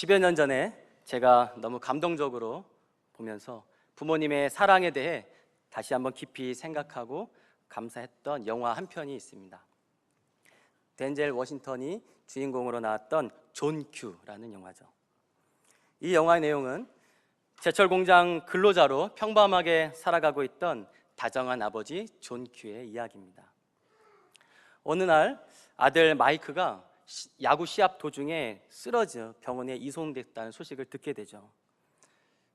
10여 년 전에 제가 너무 감동적으로 보면서 부모님의 사랑에 대해 다시 한번 깊이 생각하고 감사했던 영화 한 편이 있습니다. 덴젤 워싱턴이 주인공으로 나왔던 존 큐라는 영화죠. 이 영화의 내용은 제철 공장 근로자로 평범하게 살아가고 있던 다정한 아버지 존 큐의 이야기입니다. 어느 날 아들 마이크가 야구 시합 도중에 쓰러져 병원에 이송됐다는 소식을 듣게 되죠.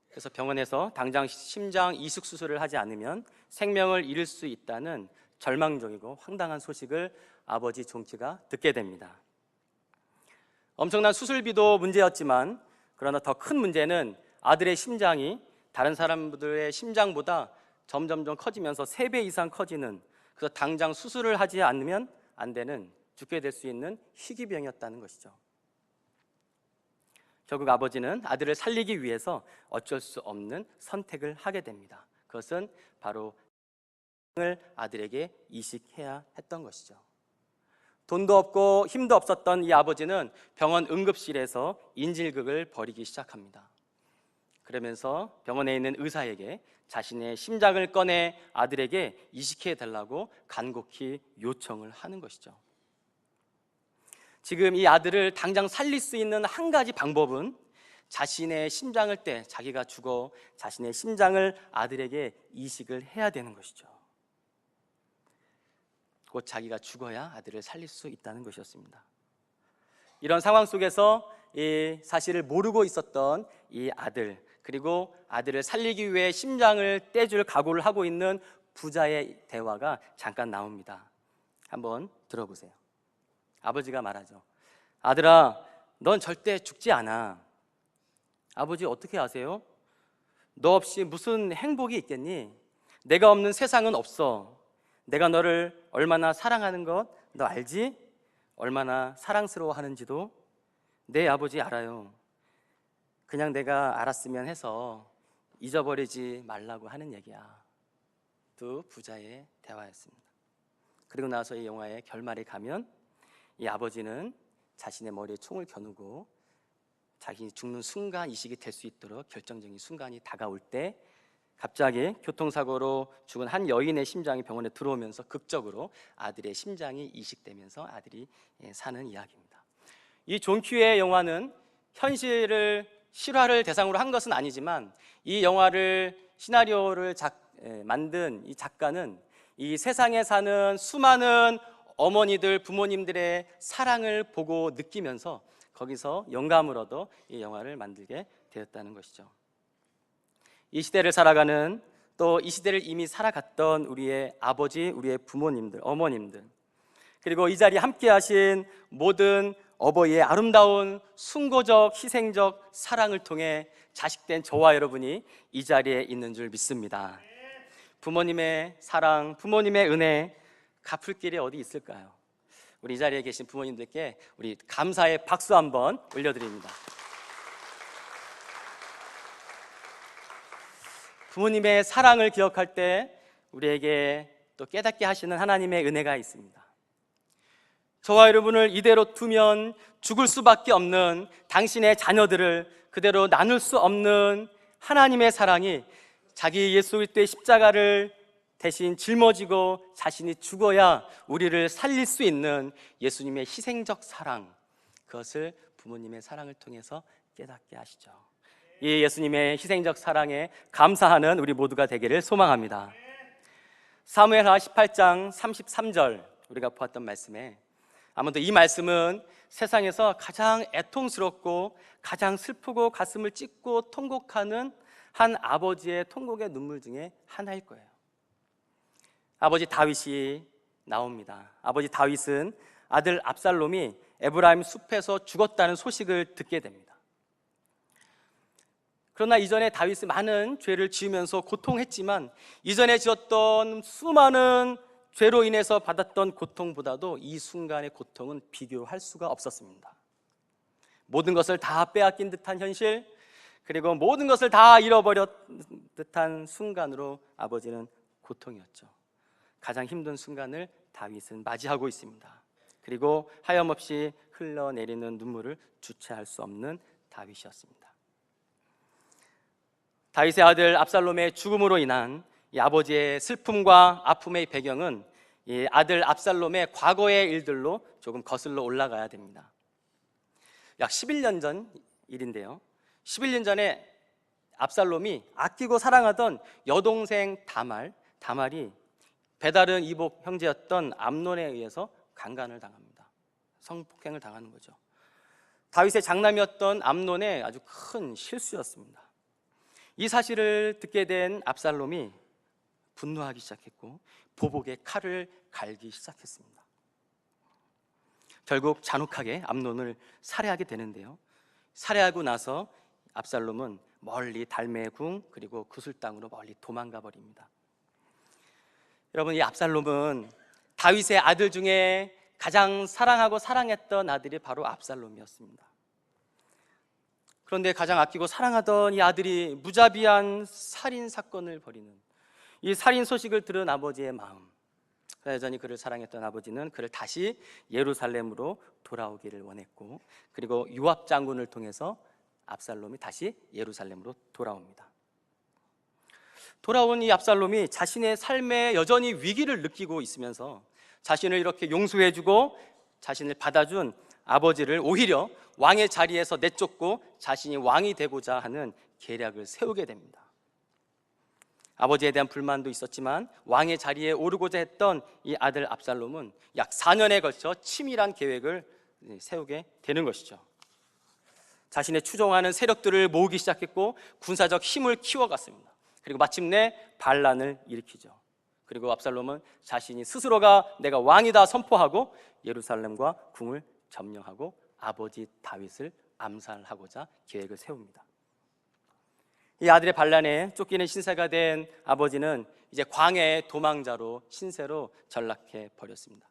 그래서 병원에서 당장 심장 이식 수술을 하지 않으면 생명을 잃을 수 있다는 절망적이고 황당한 소식을 아버지 존 큐가 듣게 됩니다. 엄청난 수술비도 문제였지만 그러나 더 큰 문제는 아들의 심장이 다른 사람들의 심장보다 점점점 커지면서 3배 이상 커지는, 그래서 당장 수술을 하지 않으면 안 되는, 죽게 될 수 있는 희귀병이었다는 것이죠. 결국 아버지는 아들을 살리기 위해서 어쩔 수 없는 선택을 하게 됩니다. 그것은 바로 을 아들에게 이식해야 했던 것이죠. 돈도 없고 힘도 없었던 이 아버지는 병원 응급실에서 인질극을 벌이기 시작합니다. 그러면서 병원에 있는 의사에게 자신의 심장을 꺼내 아들에게 이식해 달라고 간곡히 요청을 하는 것이죠. 지금 이 아들을 당장 살릴 수 있는 한 가지 방법은 자신의 심장을 떼 자기가 죽어 자신의 심장을 아들에게 이식을 해야 되는 것이죠. 곧 자기가 죽어야 아들을 살릴 수 있다는 것이었습니다. 이런 상황 속에서 이 사실을 모르고 있었던 이 아들, 그리고 아들을 살리기 위해 심장을 떼줄 각오를 하고 있는 부자의 대화가 잠깐 나옵니다. 한번 들어보세요. 아버지가 말하죠. 아들아, 넌 절대 죽지 않아. 아버지 어떻게 아세요? 너 없이 무슨 행복이 있겠니? 내가 없는 세상은 없어. 내가 너를 얼마나 사랑하는 것 너 알지? 얼마나 사랑스러워하는지도 내 아버지 알아요. 그냥 내가 알았으면 해서 잊어버리지 말라고 하는 얘기야. 두 부자의 대화였습니다. 그리고 나서 이 영화의 결말에 가면 이 아버지는 자신의 머리에 총을 겨누고 자기 죽는 순간 이식이 될 수 있도록 결정적인 순간이 다가올 때 갑자기 교통사고로 죽은 한 여인의 심장이 병원에 들어오면서 극적으로 아들의 심장이 이식되면서 아들이 사는 이야기입니다. 이 존 큐의 영화는 현실을 실화를 대상으로 한 것은 아니지만 이 영화를 시나리오를 만든 이 작가는 이 세상에 사는 수많은 어머니들, 부모님들의 사랑을 보고 느끼면서 거기서 영감을 얻어 이 영화를 만들게 되었다는 것이죠. 이 시대를 살아가는, 또 이 시대를 이미 살아갔던 우리의 아버지, 우리의 부모님들, 어머님들, 그리고 이 자리에 함께 하신 모든 어버이의 아름다운 순고적, 희생적 사랑을 통해 자식된 저와 여러분이 이 자리에 있는 줄 믿습니다. 부모님의 사랑, 부모님의 은혜 갚을 길이 어디 있을까요? 우리 이 자리에 계신 부모님들께 우리 감사의 박수 한번 올려드립니다. 부모님의 사랑을 기억할 때 우리에게 또 깨닫게 하시는 하나님의 은혜가 있습니다. 저와 여러분을 이대로 두면 죽을 수밖에 없는 당신의 자녀들을 그대로 나눌 수 없는 하나님의 사랑이 자기 예수 그리스도의 십자가를 대신 짊어지고 자신이 죽어야 우리를 살릴 수 있는 예수님의 희생적 사랑, 그것을 부모님의 사랑을 통해서 깨닫게 하시죠. 이 예수님의 희생적 사랑에 감사하는 우리 모두가 되기를 소망합니다. 사무엘하 18장 33절 우리가 보았던 말씀에 아무튼 이 말씀은 세상에서 가장 애통스럽고 가장 슬프고 가슴을 찢고 통곡하는 한 아버지의 통곡의 눈물 중에 하나일 거예요. 아버지 다윗이 나옵니다. 아버지 다윗은 아들 압살롬이 에브라임 숲에서 죽었다는 소식을 듣게 됩니다. 그러나 이전에 다윗은 많은 죄를 지으면서 고통했지만 이전에 지었던 수많은 죄로 인해서 받았던 고통보다도 이 순간의 고통은 비교할 수가 없었습니다. 모든 것을 다 빼앗긴 듯한 현실, 그리고 모든 것을 다 잃어버렸 듯한 순간으로 아버지는 고통이었죠. 가장 힘든 순간을 다윗은 맞이하고 있습니다. 그리고 하염없이 흘러내리는 눈물을 주체할 수 없는 다윗이었습니다. 다윗의 아들 압살롬의 죽음으로 인한 이 아버지의 슬픔과 아픔의 배경은 이 아들 압살롬의 과거의 일들로 조금 거슬러 올라가야 됩니다. 약 11년 전 일인데요, 11년 전에 압살롬이 아끼고 사랑하던 여동생 다말이 배다른 이복 형제였던 암논에 의해서 강간을 당합니다. 성폭행을 당하는 거죠. 다윗의 장남이었던 암논의 아주 큰 실수였습니다. 이 사실을 듣게 된 압살롬이 분노하기 시작했고 보복에 칼을 갈기 시작했습니다. 결국 잔혹하게 암논을 살해하게 되는데요, 살해하고 나서 압살롬은 멀리 달메의 궁 그리고 구슬 땅으로 멀리 도망가 버립니다. 여러분, 이 압살롬은 다윗의 아들 중에 가장 사랑하고 사랑했던 아들이 바로 압살롬이었습니다. 그런데 가장 아끼고 사랑하던 이 아들이 무자비한 살인 사건을 벌이는 이 살인 소식을 들은 아버지의 마음, 여전히 그를 사랑했던 아버지는 그를 다시 예루살렘으로 돌아오기를 원했고, 그리고 요압 장군을 통해서 압살롬이 다시 예루살렘으로 돌아옵니다. 돌아온 이 압살롬이 자신의 삶에 여전히 위기를 느끼고 있으면서 자신을 이렇게 용서해주고 자신을 받아준 아버지를 오히려 왕의 자리에서 내쫓고 자신이 왕이 되고자 하는 계략을 세우게 됩니다. 아버지에 대한 불만도 있었지만 왕의 자리에 오르고자 했던 이 아들 압살롬은 약 4년에 걸쳐 치밀한 계획을 세우게 되는 것이죠. 자신의 추종하는 세력들을 모으기 시작했고 군사적 힘을 키워갔습니다. 그리고 마침내 반란을 일으키죠. 그리고 압살롬은 자신이 스스로가 내가 왕이다 선포하고 예루살렘과 궁을 점령하고 아버지 다윗을 암살하고자 계획을 세웁니다. 이 아들의 반란에 쫓기는 신세가 된 아버지는 이제 광야의 도망자로 신세로 전락해 버렸습니다.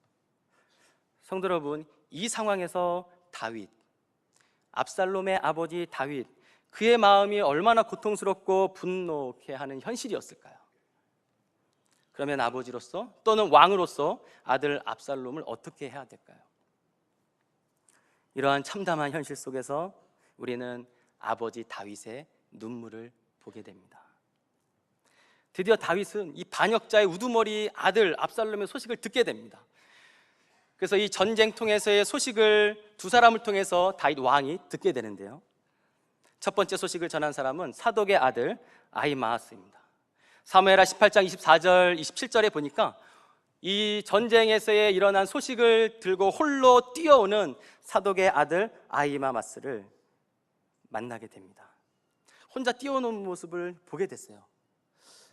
성도 여러분, 이 상황에서 다윗, 압살롬의 아버지 다윗, 그의 마음이 얼마나 고통스럽고 분노케 하는 현실이었을까요? 그러면 아버지로서 또는 왕으로서 아들 압살롬을 어떻게 해야 될까요? 이러한 참담한 현실 속에서 우리는 아버지 다윗의 눈물을 보게 됩니다. 드디어 다윗은 이 반역자의 우두머리 아들 압살롬의 소식을 듣게 됩니다. 그래서 이 전쟁통에서의 소식을 두 사람을 통해서 다윗 왕이 듣게 되는데요, 첫 번째 소식을 전한 사람은 사독의 아들 아히마아스입니다. 사무엘하 18장 24절 27절에 보니까 이 전쟁에서의 일어난 소식을 들고 홀로 뛰어오는 사독의 아들 아히마아스를 만나게 됩니다. 혼자 뛰어오는 모습을 보게 됐어요.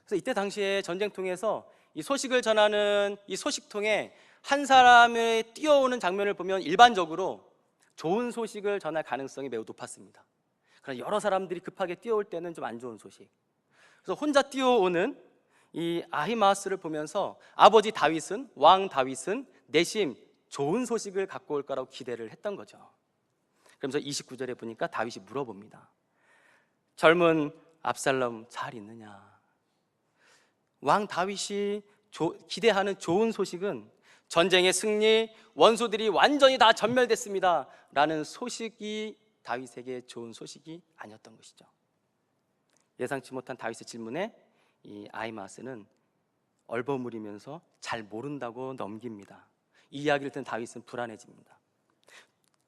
그래서 이때 당시에 전쟁통에서 이 소식을 전하는 이 소식통에 한 사람의 뛰어오는 장면을 보면 일반적으로 좋은 소식을 전할 가능성이 매우 높았습니다. 그러나 여러 사람들이 급하게 뛰어올 때는 좀 안 좋은 소식. 그래서 혼자 뛰어오는 이 아히마아스를 보면서 아버지 다윗은, 왕 다윗은 내심 좋은 소식을 갖고 올 거라고 기대를 했던 거죠. 그러면서 29절에 보니까 다윗이 물어봅니다. 젊은 압살롬 잘 있느냐? 왕 다윗이 기대하는 좋은 소식은 전쟁의 승리, 원수들이 완전히 다 전멸됐습니다 라는 소식이 다윗에게 좋은 소식이 아니었던 것이죠. 예상치 못한 다윗의 질문에 이 아히마아스는 얼버무리면서 잘 모른다고 넘깁니다. 이 이야기를 듣는 다윗은 불안해집니다.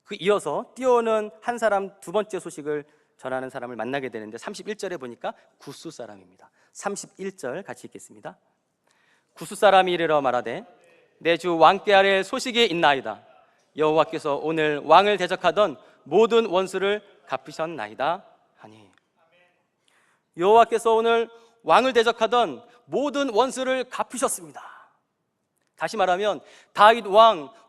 그 이어서 뛰어오는 한 사람, 두 번째 소식을 전하는 사람을 만나게 되는데 31절에 보니까 구스 사람입니다. 31절 같이 읽겠습니다. 구스 사람이 이르러 말하되 내 주 왕께 아랠 소식이 있나이다. 여호와께서 오늘 왕을 대적하던 모든 원수를 갚으셨나이다 하니, 여호와께서 오늘 왕을 대적하던 모든 원수를 갚으셨습니다. 다시 말하면 다윗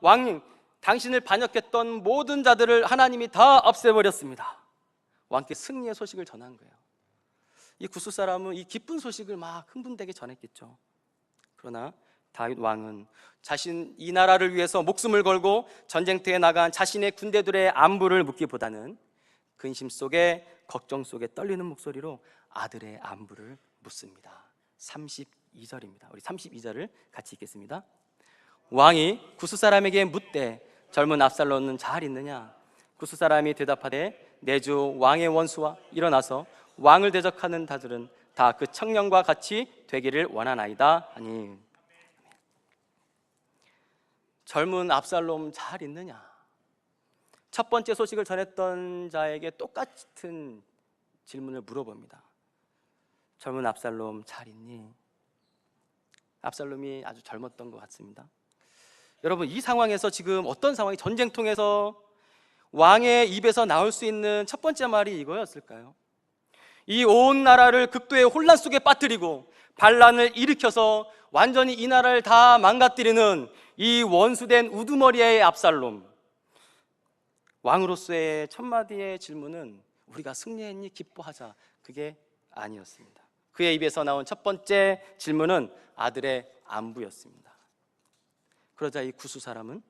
왕님, 당신을 반역했던 모든 자들을 하나님이 다 없애버렸습니다. 왕께 승리의 소식을 전한 거예요. 이 구스 사람은 이 기쁜 소식을 막 흥분되게 전했겠죠. 그러나 다윗 왕은 자신 이 나라를 위해서 목숨을 걸고 전쟁터에 나간 자신의 군대들의 안부를 묻기보다는 근심 속에, 걱정 속에 떨리는 목소리로 아들의 안부를 묻습니다. 32절입니다. 우리 32절을 같이 읽겠습니다. 왕이 구스 사람에게 묻되 젊은 압살롬은 잘 있느냐? 구스 사람이 대답하되 내 주 왕의 원수와 일어나서 왕을 대적하는 자들은 다 그 청년과 같이 되기를 원하나이다 하니. 젊은 압살롬 잘 있느냐? 첫 번째 소식을 전했던 자에게 똑같은 질문을 물어봅니다. 젊은 압살롬 잘 있니? 압살롬이 아주 젊었던 것 같습니다. 여러분, 이 상황에서 지금 어떤 상황이, 전쟁통에서 왕의 입에서 나올 수 있는 첫 번째 말이 이거였을까요? 이 온 나라를 극도의 혼란 속에 빠뜨리고 반란을 일으켜서 완전히 이 나라를 다 망가뜨리는 이 원수된 우두머리의 압살롬. 왕으로서의 첫 마디의 질문은 우리가 승리했니? 기뻐하자. 그게 아니었습니다. 그의 입에서 나온 첫 번째 질문은 아들의 안부였습니다. 그러자 이 구수 사람은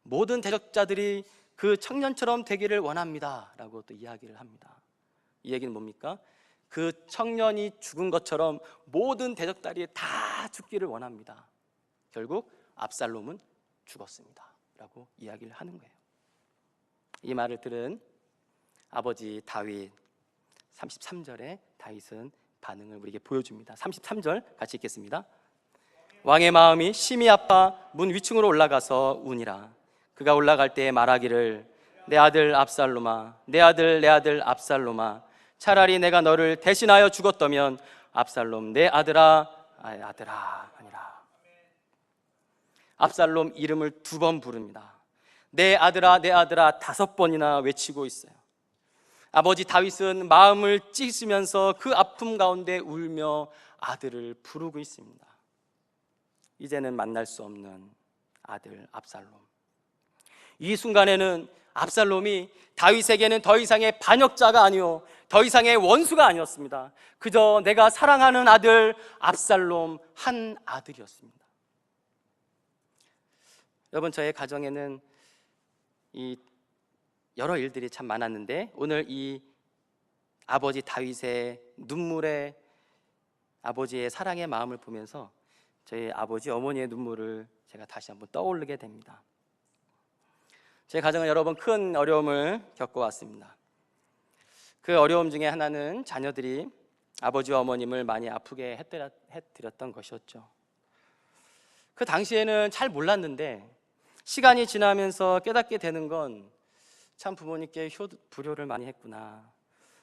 모든 대적자들이 그 청년처럼 되기를 원합니다 라고 또 이야기를 합니다. 이 얘기는 뭡니까? 그 청년이 죽은 것처럼 모든 대적자들이 다 죽기를 원합니다. 결국 압살롬은 죽었습니다 라고 이야기를 하는 거예요. 이 말을 들은 아버지 다윗, 33절에 다윗은 반응을 우리에게 보여줍니다. 33절 같이 읽겠습니다. 왕의 마음이 심히 아파 문 위층으로 올라가서 우니라. 그가 올라갈 때에 말하기를 내 아들 압살롬아, 내 아들 내 아들 압살롬아, 차라리 내가 너를 대신하여 죽었다면 압살롬 내 아들아, 아들아 아니라. 압살롬 이름을 2번 부릅니다. 내 아들아 내 아들아 5번이나 외치고 있어요. 아버지 다윗은 마음을 찢으면서 그 아픔 가운데 울며 아들을 부르고 있습니다. 이제는 만날 수 없는 아들 압살롬. 이 순간에는 압살롬이 다윗에게는 더 이상의 반역자가 아니요 더 이상의 원수가 아니었습니다. 그저 내가 사랑하는 아들 압살롬 한 아들이었습니다. 여러분, 저의 가정에는 이 여러 일들이 참 많았는데 오늘 이 아버지 다윗의 눈물에 아버지의 사랑의 마음을 보면서 저희 아버지 어머니의 눈물을 제가 다시 한번 떠올리게 됩니다. 제 가정은 여러 번 큰 어려움을 겪어왔습니다. 그 어려움 중에 하나는 자녀들이 아버지와 어머님을 많이 아프게 해드렸던 것이었죠. 그 당시에는 잘 몰랐는데 시간이 지나면서 깨닫게 되는 건 참 부모님께 불효를 많이 했구나,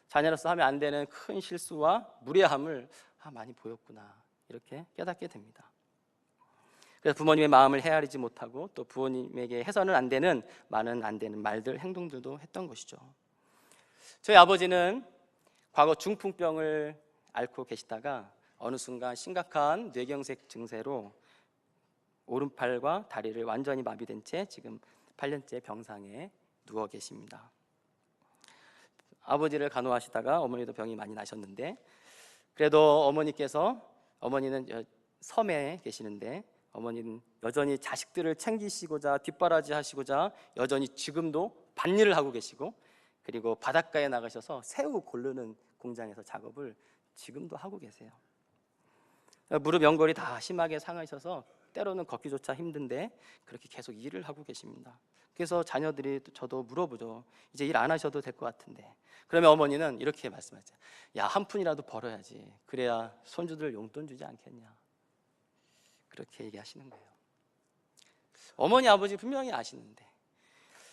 자녀로서 하면 안 되는 큰 실수와 무례함을 많이 보였구나, 이렇게 깨닫게 됩니다. 그래서 부모님의 마음을 헤아리지 못하고 또 부모님에게 해서는 안 되는 많은 안 되는 말들, 행동들도 했던 것이죠. 저희 아버지는 과거 중풍병을 앓고 계시다가 어느 순간 심각한 뇌경색 증세로 오른팔과 다리를 완전히 마비된 채 지금 8년째 병상에 누워 계십니다. 아버지를 간호하시다가 어머니도 병이 많이 나셨는데 그래도 어머니는 섬에 계시는데 어머니는 여전히 자식들을 챙기시고자 뒷바라지 하시고자 여전히 지금도 밭일을 하고 계시고, 그리고 바닷가에 나가셔서 새우 고르는 공장에서 작업을 지금도 하고 계세요. 무릎 연골이 다 심하게 상하셔서 때로는 걷기조차 힘든데 그렇게 계속 일을 하고 계십니다. 그래서 자녀들이 저도 물어보죠. 이제 일 안 하셔도 될 것 같은데. 그러면 어머니는 이렇게 말씀하죠. 야, 한 푼이라도 벌어야지. 그래야 손주들 용돈 주지 않겠냐. 그렇게 얘기하시는 거예요. 어머니 아버지 분명히 아시는데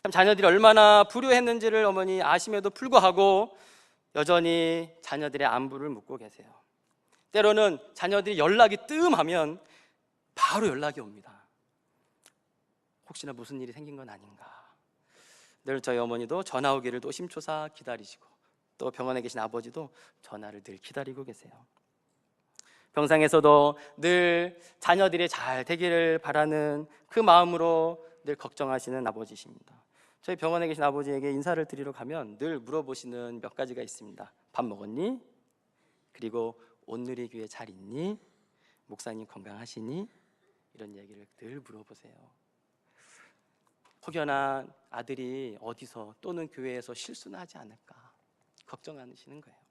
참 자녀들이 얼마나 불효했는지를 어머니 아심에도 불구하고 여전히 자녀들의 안부를 묻고 계세요. 때로는 자녀들이 연락이 뜸하면 바로 연락이 옵니다. 혹시나 무슨 일이 생긴 건 아닌가. 늘 저희 어머니도 전화 오기를 노심초사 기다리시고 또 병원에 계신 아버지도 전화를 늘 기다리고 계세요. 병상에서도 늘 자녀들이 잘 되기를 바라는 그 마음으로 늘 걱정하시는 아버지십니다. 저희 병원에 계신 아버지에게 인사를 드리러 가면 늘 물어보시는 몇 가지가 있습니다. 밥 먹었니? 그리고 오늘의 교회 잘 있니? 목사님 건강하시니? 이런 얘기를 늘 물어보세요. 혹여나 아들이 어디서 또는 교회에서 실수는 하지 않을까 걱정하시는 거예요.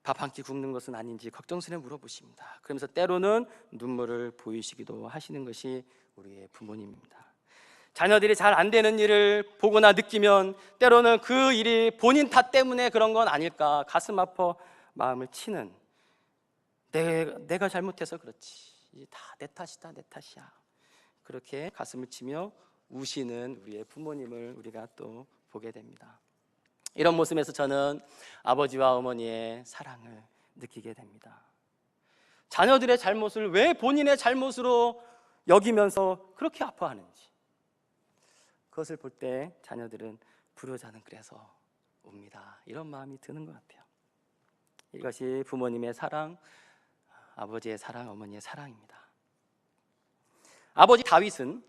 밥 한 끼 굶는 것은 아닌지 걱정스레 물어보십니다. 그러면서 때로는 눈물을 보이시기도 하시는 것이 우리의 부모님입니다. 자녀들이 잘 안 되는 일을 보거나 느끼면 때로는 그 일이 본인 탓 때문에 그런 건 아닐까 가슴 아파 마음을 치는, 내가 잘못해서 그렇지, 다 내 탓이다, 내 탓이야, 그렇게 가슴을 치며 우시는 우리의 부모님을 우리가 또 보게 됩니다. 이런 모습에서 저는 아버지와 어머니의 사랑을 느끼게 됩니다. 자녀들의 잘못을 왜 본인의 잘못으로 여기면서 그렇게 아파하는지, 그것을 볼 때 자녀들은 불효자는 그래서 옵니다, 이런 마음이 드는 것 같아요. 이것이 부모님의 사랑, 아버지의 사랑, 어머니의 사랑입니다. 아버지 다윗은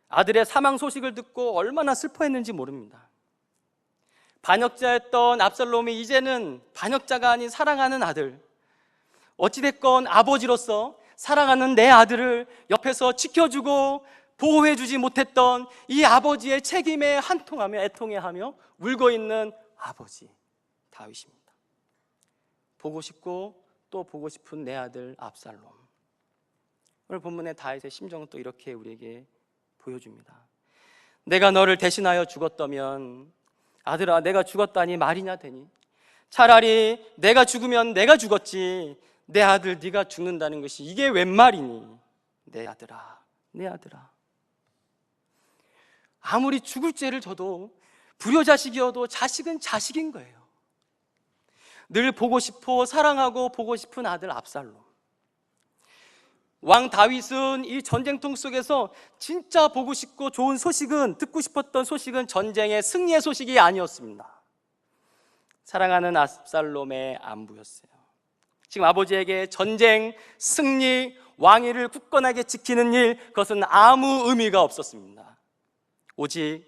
아들의 사망 소식을 듣고 얼마나 슬퍼했는지 모릅니다. 반역자였던 압살롬이 이제는 반역자가 아닌 사랑하는 아들, 어찌됐건 아버지로서 사랑하는 내 아들을 옆에서 지켜주고 보호해주지 못했던 이 아버지의 책임에 한통하며 애통해하며 울고 있는 아버지 다윗입니다. 보고 싶고 또 보고 싶은 내 아들 압살롬. 오늘 본문의 다윗의 심정은 또 이렇게 우리에게 보여줍니다. 내가 너를 대신하여 죽었다면, 아들아 내가 죽었다니 말이냐 되니, 차라리 내가 죽으면 내가 죽었지 내 아들 네가 죽는다는 것이 이게 웬 말이니. 내 아들아, 내 아들아. 아무리 죽을 죄를 져도 불효자식이어도 자식은 자식인 거예요. 늘 보고 싶고 사랑하고 보고 싶은 아들 압살롬. 왕 다윗은 이 전쟁통 속에서 진짜 보고 싶고 좋은 소식은, 듣고 싶었던 소식은 전쟁의 승리의 소식이 아니었습니다. 사랑하는 압살롬의 안부였어요. 지금 아버지에게 전쟁, 승리, 왕위를 굳건하게 지키는 일, 그것은 아무 의미가 없었습니다. 오직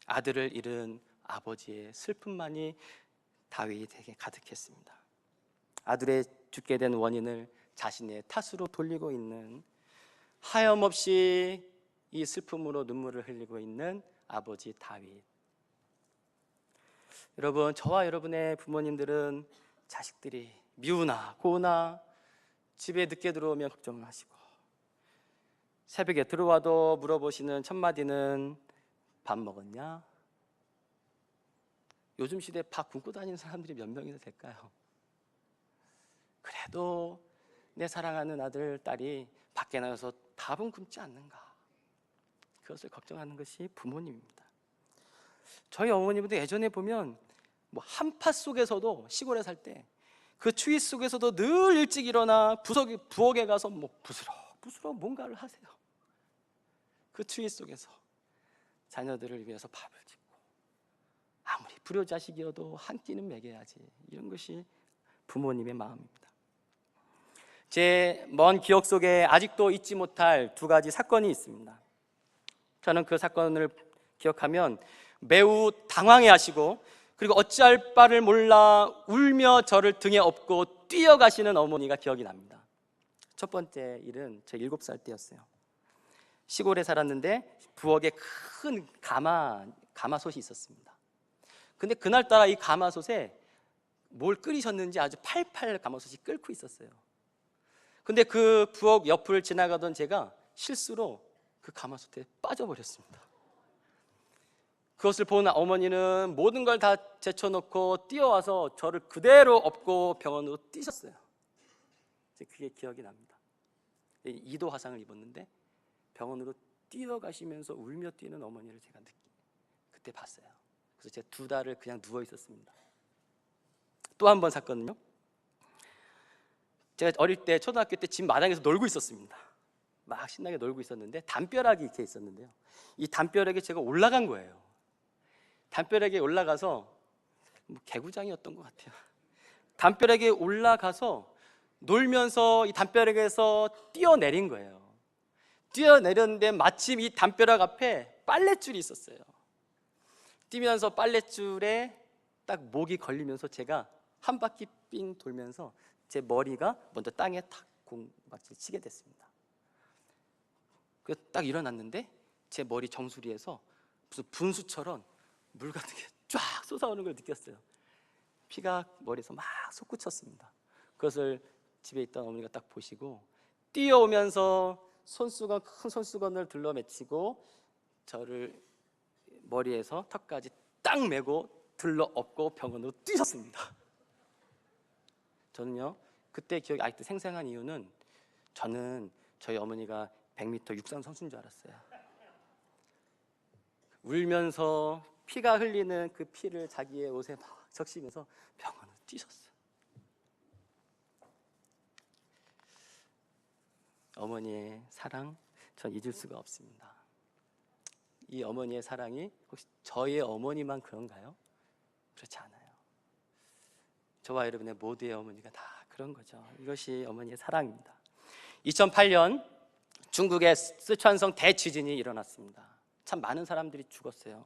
아들을 잃은 아버지의 슬픔만이 다윗에게 가득했습니다. 아들의 죽게 된 원인을 자신의 탓으로 돌리고 있는, 하염없이 이 슬픔으로 눈물을 흘리고 있는 아버지 다윗. 여러분, 저와 여러분의 부모님들은 자식들이 미우나 고우나 집에 늦게 들어오면 걱정을 하시고, 새벽에 들어와도 물어보시는 첫 마디는 밥 먹었냐? 요즘 시대에 밥 굶고 다니는 사람들이 몇 명이나 될까요? 그래도 내 사랑하는 아들, 딸이 밖에 나가서 밥은 굶지 않는가, 그것을 걱정하는 것이 부모님입니다. 저희 어머님도 예전에 보면 뭐 한파 속에서도, 시골에 살 때 그 추위 속에서도 늘 일찍 일어나 부엌에 가서 뭐 부스럭 뭔가를 하세요. 그 추위 속에서 자녀들을 위해서 밥을 짓고, 아무리 불효자식이어도 한 끼는 먹여야지, 이런 것이 부모님의 마음입니다. 제 먼 기억 속에 아직도 잊지 못할 두 가지 사건이 있습니다. 저는 그 사건을 기억하면 매우 당황해하시고, 그리고 어찌할 바를 몰라 울며 저를 등에 업고 뛰어가시는 어머니가 기억이 납니다. 첫 번째 일은 저 7살 때였어요. 시골에 살았는데 부엌에 큰 가마솥이 있었습니다. 근데 그날따라 이 가마솥에 뭘 끓이셨는지 아주 팔팔 가마솥이 끓고 있었어요. 근데 그 부엌 옆을 지나가던 제가 실수로 그 가마솥에 빠져버렸습니다. 그것을 본 어머니는 모든 걸 다 제쳐놓고 뛰어와서 저를 그대로 업고 병원으로 뛰셨어요. 그게 기억이 납니다. 2도 화상을 입었는데 병원으로 뛰어가시면서 울며 뛰는 어머니를 제가 그때 봤어요. 그래서 제가 2달을 그냥 누워 있었습니다. 또 한 번 사건은요, 제가 어릴 때 초등학교 때 집 마당에서 놀고 있었습니다. 막 신나게 놀고 있었는데 담벼락이 이렇게 있었는데요, 이 담벼락에 제가 올라간 거예요. 담벼락에 올라가서 개구장이었던 것 같아요. 담벼락에 올라가서 놀면서 이 담벼락에서 뛰어내린 거예요. 뛰어내렸는데 마침 이 담벼락 앞에 빨랫줄이 있었어요. 뛰면서 빨랫줄에 딱 목이 걸리면서 제가 한 바퀴 삥 돌면서 제 머리가 먼저 땅에 탁 공박질 치게 됐습니다. 그래서 딱 일어났는데 제 머리 정수리에서 무슨 분수처럼 물 같은 게 쫙 쏟아오는 걸 느꼈어요. 피가 머리에서 막 솟구쳤습니다. 그것을 집에 있던 어머니가 딱 보시고 뛰어오면서 큰 손수건을 둘러매치고 저를 머리에서 턱까지 딱 메고 들러엎고 병원으로 뛰셨습니다. 저는요 그때 기억이 아직도 생생한 이유는 저는 저희 어머니가 100m 육상 선수인 줄 알았어요. 울면서 피가 흘리는 그 피를 자기의 옷에 막 적시면서 병원으로 뛰셨어요. 어머니의 사랑 전 잊을 수가 없습니다. 이 어머니의 사랑이 혹시 저의 어머니만 그런가요? 그렇지 않아요. 저와 여러분의 모두의 어머니가 다 그런 거죠. 이것이 어머니의 사랑입니다. 2008년 중국의 쓰촨성 대지진이 일어났습니다. 참 많은 사람들이 죽었어요.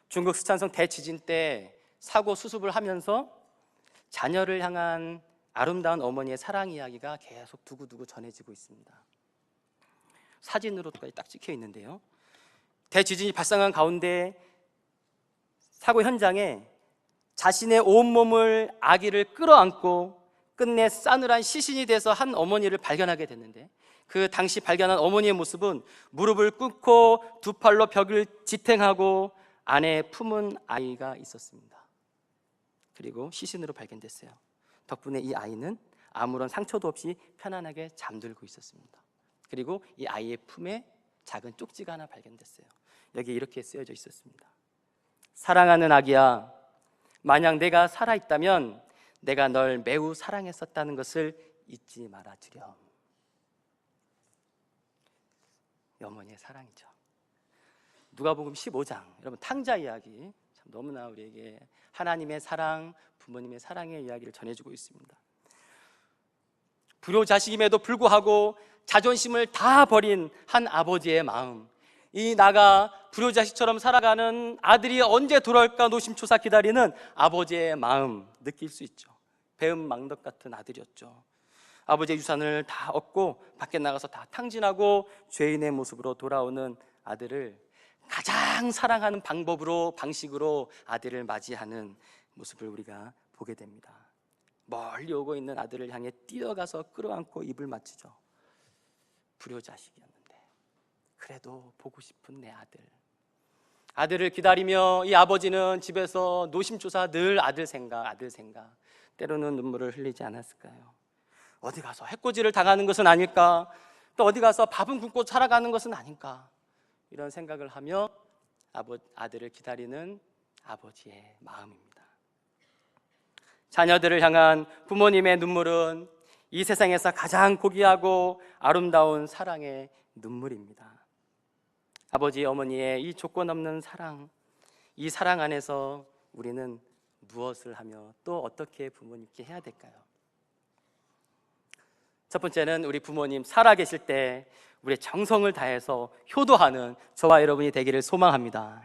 중국 쓰촨성 대지진 때 사고 수습을 하면서 자녀를 향한 아름다운 어머니의 사랑 이야기가 계속 두고두고 전해지고 있습니다. 사진으로까지 딱 찍혀 있는데요. 대지진이 발생한 가운데 사고 현장에 자신의 온몸을 아기를 끌어안고 끝내 싸늘한 시신이 돼서 한 어머니를 발견하게 됐는데, 그 당시 발견한 어머니의 모습은 무릎을 꿇고 두 팔로 벽을 지탱하고 안에 품은 아이가 있었습니다. 그리고 시신으로 발견됐어요. 덕분에 이 아이는 아무런 상처도 없이 편안하게 잠들고 있었습니다. 그리고 이 아이의 품에 작은 쪽지가 하나 발견됐어요. 여기에 이렇게 쓰여져 있었습니다. 사랑하는 아기야, 만약 내가 살아있다면 내가 널 매우 사랑했었다는 것을 잊지 말아주렴. 어머니의 사랑이죠. 누가복음 15장, 여러분 탕자 이야기 참 너무나 우리에게 하나님의 사랑, 부모님의 사랑의 이야기를 전해주고 있습니다. 불효자식임에도 불구하고 자존심을 다 버린 한 아버지의 마음, 이 나가 불효자식처럼 살아가는 아들이 언제 돌아올까 노심초사 기다리는 아버지의 마음 느낄 수 있죠. 배은망덕 같은 아들이었죠. 아버지의 유산을 다 얻고 밖에 나가서 다 탕진하고 죄인의 모습으로 돌아오는 아들을 가장 사랑하는 방식으로 아들을 맞이하는 모습을 우리가 보게 됩니다. 멀리 오고 있는 아들을 향해 뛰어가서 끌어안고 입을 맞추죠. 불효자식이었는데 그래도 보고 싶은 내 아들을 기다리며 이 아버지는 집에서 노심초사 늘 아들 생각 때로는 눈물을 흘리지 않았을까요? 어디 가서 해코지를 당하는 것은 아닐까, 또 어디 가서 밥은 굶고 살아가는 것은 아닐까, 이런 생각을 하며 아들을 기다리는 아버지의 마음입니다. 자녀들을 향한 부모님의 눈물은 이 세상에서 가장 고귀하고 아름다운 사랑의 눈물입니다. 아버지, 어머니의 이 조건 없는 사랑, 이 사랑 안에서 우리는 무엇을 하며 또 어떻게 부모님께 해야 될까요? 첫 번째는 우리 부모님 살아계실 때 우리의 정성을 다해서 효도하는 저와 여러분이 되기를 소망합니다.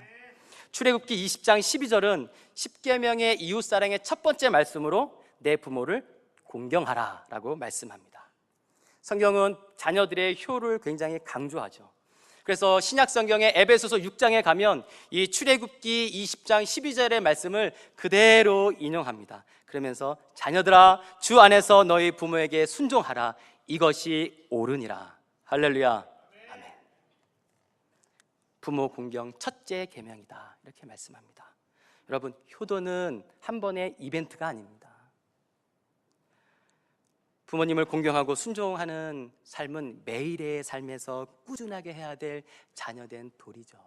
출애굽기 20장 12절은 10계명의 이웃사랑의 첫 번째 말씀으로 내 부모를 공경하라 라고 말씀합니다. 성경은 자녀들의 효를 굉장히 강조하죠. 그래서 신약성경의 에베소서 6장에 가면 이 출애굽기 20장 12절의 말씀을 그대로 인용합니다. 그러면서 자녀들아 주 안에서 너희 부모에게 순종하라, 이것이 옳으니라. 할렐루야. 아멘. 부모 공경 첫째 계명이다, 이렇게 말씀합니다. 여러분, 효도는 한 번의 이벤트가 아닙니다. 부모님을 공경하고 순종하는 삶은 매일의 삶에서 꾸준하게 해야 될 자녀된 도리죠.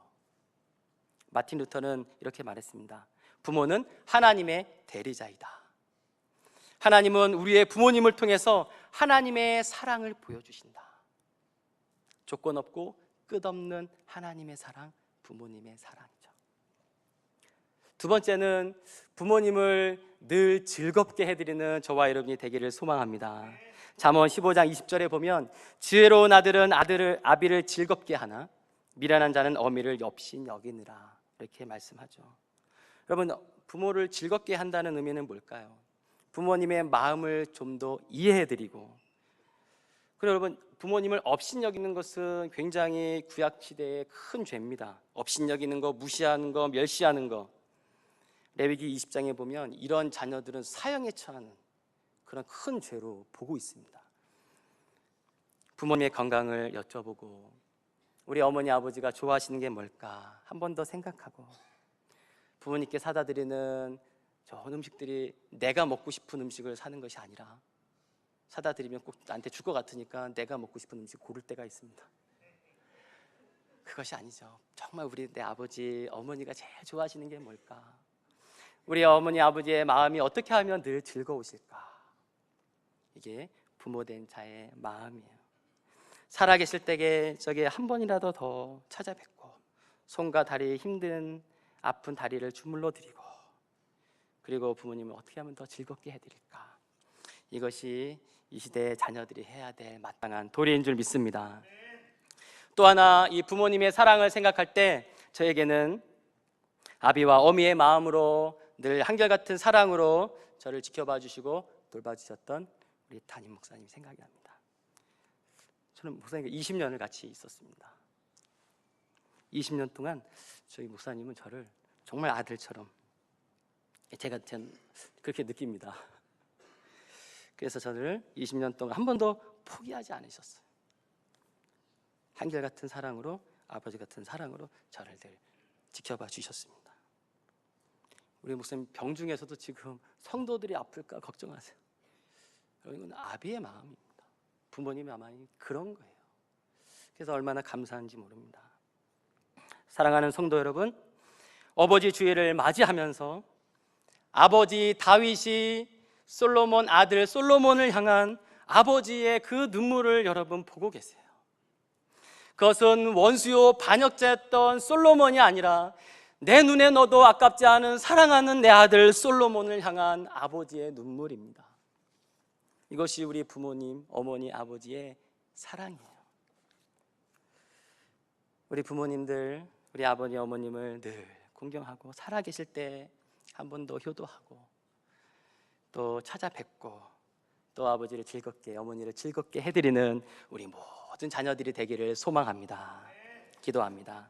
마틴 루터는 이렇게 말했습니다. 부모는 하나님의 대리자이다. 하나님은 우리의 부모님을 통해서 하나님의 사랑을 보여주신다. 조건 없고 끝없는 하나님의 사랑, 부모님의 사랑이죠. 두 번째는 부모님을 늘 즐겁게 해드리는 저와 여러분이 되기를 소망합니다. 잠언 15장 20절에 보면 지혜로운 아들은 아비를 즐겁게 하나 미련한 자는 어미를 엽신 여기느라, 이렇게 말씀하죠. 여러분, 부모를 즐겁게 한다는 의미는 뭘까요? 부모님의 마음을 좀 더 이해해드리고, 그리고 여러분, 부모님을 업신여기는 것은 굉장히 구약시대의 큰 죄입니다. 업신여기는 거, 무시하는 거, 멸시하는 거. 레위기 20장에 보면 이런 자녀들은 사형에 처하는 그런 큰 죄로 보고 있습니다. 부모님의 건강을 여쭤보고 우리 어머니 아버지가 좋아하시는 게 뭘까 한 번 더 생각하고, 부모님께 사다 드리는 좋은 음식들이 내가 먹고 싶은 음식을 사는 것이 아니라, 사다 드리면 꼭 나한테 줄 것 같으니까 내가 먹고 싶은 음식 고를 때가 있습니다. 그것이 아니죠. 정말 내 아버지 어머니가 제일 좋아하시는 게 뭘까, 우리 어머니 아버지의 마음이 어떻게 하면 늘 즐거우실까, 이게 부모된 자의 마음이에요. 살아계실 때에 저게 한 번이라도 더 찾아뵙고, 손과 다리 힘든 아픈 다리를 주물러 드리고, 그리고 부모님을 어떻게 하면 더 즐겁게 해드릴까, 이것이 이 시대의 자녀들이 해야 될 마땅한 도리인 줄 믿습니다. 또 하나, 이 부모님의 사랑을 생각할 때 저에게는 아비와 어미의 마음으로 늘 한결같은 사랑으로 저를 지켜봐 주시고 돌봐주셨던 우리 담임 목사님 생각이 납니다. 저는 목사님과 20년을 같이 있었습니다. 20년 동안 저희 목사님은 저를 정말 아들처럼, 제가 그렇게 느낍니다. 그래서 저를 20년 동안 한 번도 포기하지 않으셨어요. 한결같은 사랑으로, 아버지 같은 사랑으로 저를 늘 지켜봐 주셨습니다. 우리 목사님 병중에서도 지금 성도들이 아플까 걱정하세요. 이건 아비의 마음입니다. 부모님의 마음이 그런 거예요. 그래서 얼마나 감사한지 모릅니다. 사랑하는 성도 여러분, 어버지 주일을 맞이하면서 아버지 다윗이 솔로몬 아들 솔로몬을 향한 아버지의 그 눈물을 여러분 보고 계세요. 그것은 원수요 반역자였던 솔로몬이 아니라 내 눈에 넣어도 아깝지 않은 사랑하는 내 아들 솔로몬을 향한 아버지의 눈물입니다. 이것이 우리 부모님, 어머니, 아버지의 사랑이에요. 우리 부모님들, 우리 아버지, 어머님을 늘 공경하고, 살아계실 때 한 번 더 효도하고, 또 찾아뵙고, 또 아버지를 즐겁게, 어머니를 즐겁게 해드리는 우리 모든 자녀들이 되기를 소망합니다. 기도합니다.